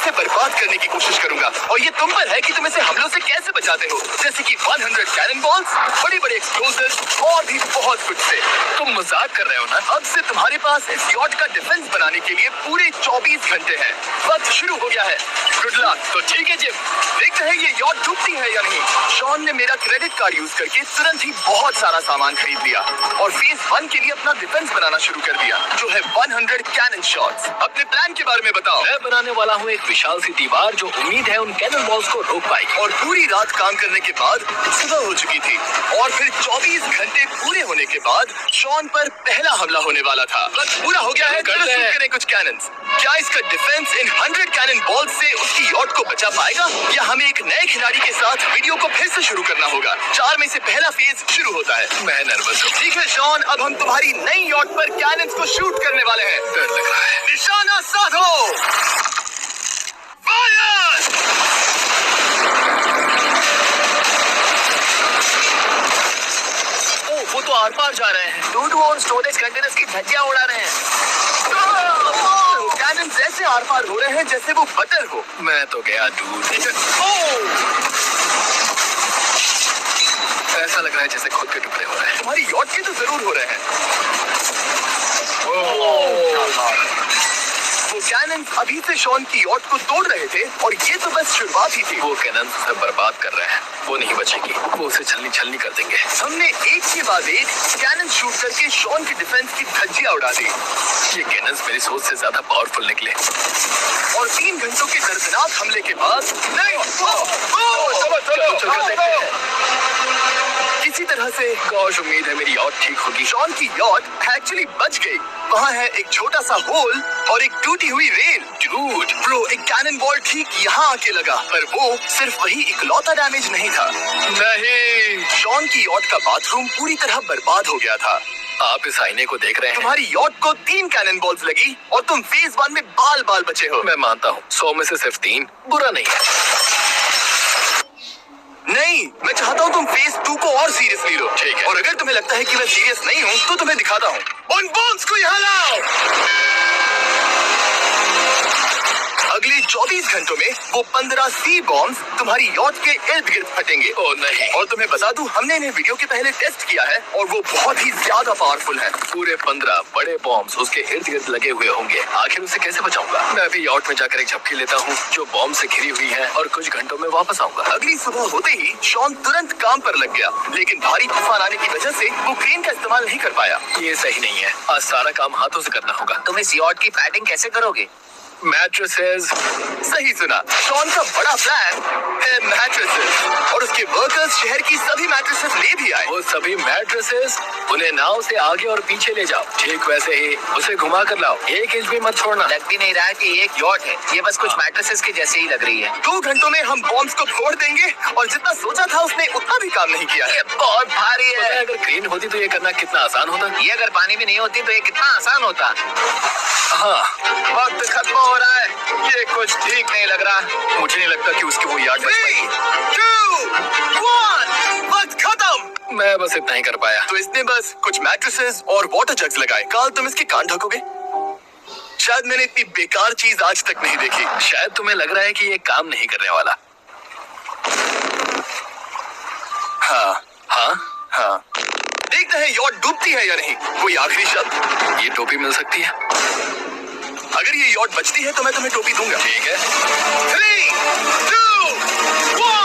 इसे बर्बाद करने की कोशिश करूंगा और ये तुम पर है कि तुम इसे हमलों से कैसे बचाते हो, जैसे कि 100 कैनन बॉल्स, बड़े बड़े एक्सप्लोजर्स और भी बहुत कुछ से। तुम मजाक कर रहे हो ना? अब से तुम्हारे पास इस यॉट का डिफेंस बनाने के लिए पूरे 24 घंटे हैं। वक्त शुरू हो गया है। Good luck. तो ठीक है जिम, देखते हैं ये यॉट डूबती है या नहीं। शॉन ने मेरा क्रेडिट कार्ड यूज करके तुरंत ही बहुत सारा सामान खरीद लिया और फेज 1 के लिए अपना डिफेंस बनाना शुरू कर दिया, जो है 100 कैनन शॉट्स। अपने प्लान के बारे में बताओ। मैं बनाने वाला हूँ एक विशाल सी दीवार जो उम्मीद है उन कैनन बॉल्स को रोक पाएगी। और पूरी रात काम करने के बाद सुबह हो चुकी थी और फिर 24 घंटे पूरे होने के बाद शॉन पर पहला हमला होने वाला था। वक्त पूरा हो गया है। चलो शूट करें कुछ कैनन्स। क्या इसका डिफेंस इन 100 कैनन बॉल्स से उसकी यॉट को बचा पाएगा या हमें एक नए खिलाड़ी के साथ वीडियो को फिर से शुरू करना होगा? 4 में से पहला फेज शुरू होता है। मैं नर्वस हूँ। ठीक है शॉन, अब हम तुम्हारी नई यॉट पर कैनन्स को शूट करने वाले हैं। डर लग रहा है। निशाना साधो। फायर! वो तो आर पार जा रहे हैं। डूडू और स्टोरेज कंटेनर्स की धज्जियां उड़ा रहे हैं। कैनन्स ऐसे आर पार हो रहे हैं जैसे वो बटर हो। मैं तो गया दूर। ऐसा लग रहा है जैसे खुद के टुकड़े हो रहे हैं। तुम्हारी यॉट के तो जरूर हो रहे हैं। वो कैनन्स अभी से शॉन की यॉट को तोड़ रहे थे और ये तो बस शुरुआत ही थी। वो कैनन उसे बर्बाद कर रहे हैं। वो नहीं बचेगी। वो उसे छलनी छलनी कर देंगे। हमने एक के बाद एक कैनन शूट करके शॉन की डिफेंस की धज्जियां उड़ा दी। ये कैनन्स मेरी सोच से ज्यादा पावरफुल निकले। और 3 घंटों के दर्दनाक हमले के बाद किसी तरह से गॉश, उम्मीद है मेरी यॉट ठीक होगी। शॉन की यॉट एक्चुअली बच गई। वहाँ है एक छोटा सा होल और एक टूटी हुई रेल। डूड ब्रो, एक कैनन बॉल ठीक यहाँ आके लगा, पर वो सिर्फ वही इकलौता डैमेज नहीं था। नहीं, शॉन की यॉट का बाथरूम पूरी तरह बर्बाद हो गया था। आप इस आईने को देख रहे हैं। तुम्हारी यॉट को 3 कैनन बॉल्स लगी और तुम फेज 1 में बाल बाल बचे हो। मैं मानता हूँ 100 में से सिर्फ 3 बुरा नहीं है। नहीं, मैं चाहता हूँ तुम फेज 2 को और सीरियसली लो। ठीक है। और अगर तुम्हें लगता है कि मैं सीरियस नहीं हूँ तो तुम्हें दिखाता हूँ। उन बॉम्ब्स को यहाँ लाओ। अगले 24 घंटों में वो 15 सी बॉम्ब्स तुम्हारी यॉट के इर्द गिर्द फटेंगे। ओ नहीं। और तुम्हें बता दूं, हमने इन्हें वीडियो के पहले टेस्ट किया है और वो बहुत ही ज्यादा पावरफुल है। पूरे 15 बड़े बॉम्ब्स उसके इर्द गिर्द लगे हुए होंगे। आखिर उसे कैसे बचाऊंगा? मैं अभी यॉट में जाकर एक झपकी लेता हूँ जो बॉम्ब से घिरी हुई है और कुछ घंटों में वापस आऊंगा। अगली सुबह होते ही शॉन तुरंत काम पर लग गया, लेकिन भारी तूफान आने की वजह से वो क्रेन का इस्तेमाल नहीं कर पाया। ये सही नहीं है। आज सारा काम हाथों से करना होगा। तुम इस यॉट की पैडिंग कैसे करोगे? मैट्रेसेस। सही सुना, शॉन का बड़ा प्लान है मैट्रेसेस और उसके वर्कर्स शहर की सभी मैट्रेसेस ले भी आए। वो सभी मैट्रेसेस उन्हें नाव से आगे और पीछे ले जाओ। ठीक वैसे ही उसे घुमा कर लाओ। 1 इंच भी मत छोड़ना। लग भी नहीं रहा कि ये एक यॉट है। ये बस कुछ मैट्रेसेस की जैसे ही लग रही है। 2 घंटों में हम बॉम्ब्स को फोड़ देंगे और जितना सोचा था उसने उतना भी काम नहीं किया है। ये बहुत भारी पता है। है अगर क्रेन होती तो ये करना कितना आसान होता। ये अगर पानी में नहीं होती तो ये कितना आसान होता। हाँ, वक्त खत्म हो रहा है। ये कुछ ठीक नहीं लग रहा। मुझे नहीं लगता कि उसकी वो याद बच पाएगी। 3, 2, 1, वक्त खत्म। मैं बस इतना ही कर पाया। तो इसने बस कुछ मैट्रेसेस और वाटर जग्स लगाए। काल, तुम इसके कान ढकोगे? शायद मैंने इतनी बेकार चीज आज तक नहीं देखी। शायद तुम्हें लग रहा है कि ये काम नहीं करने वाला। हाँ हाँ, हाँ, देखते हैं यॉट डूबती है या नहीं। कोई आखिरी शब्द? ये टोपी मिल सकती है। अगर ये यॉट बचती है तो मैं तुम्हें टोपी दूंगा। ठीक है। 3, 2, 1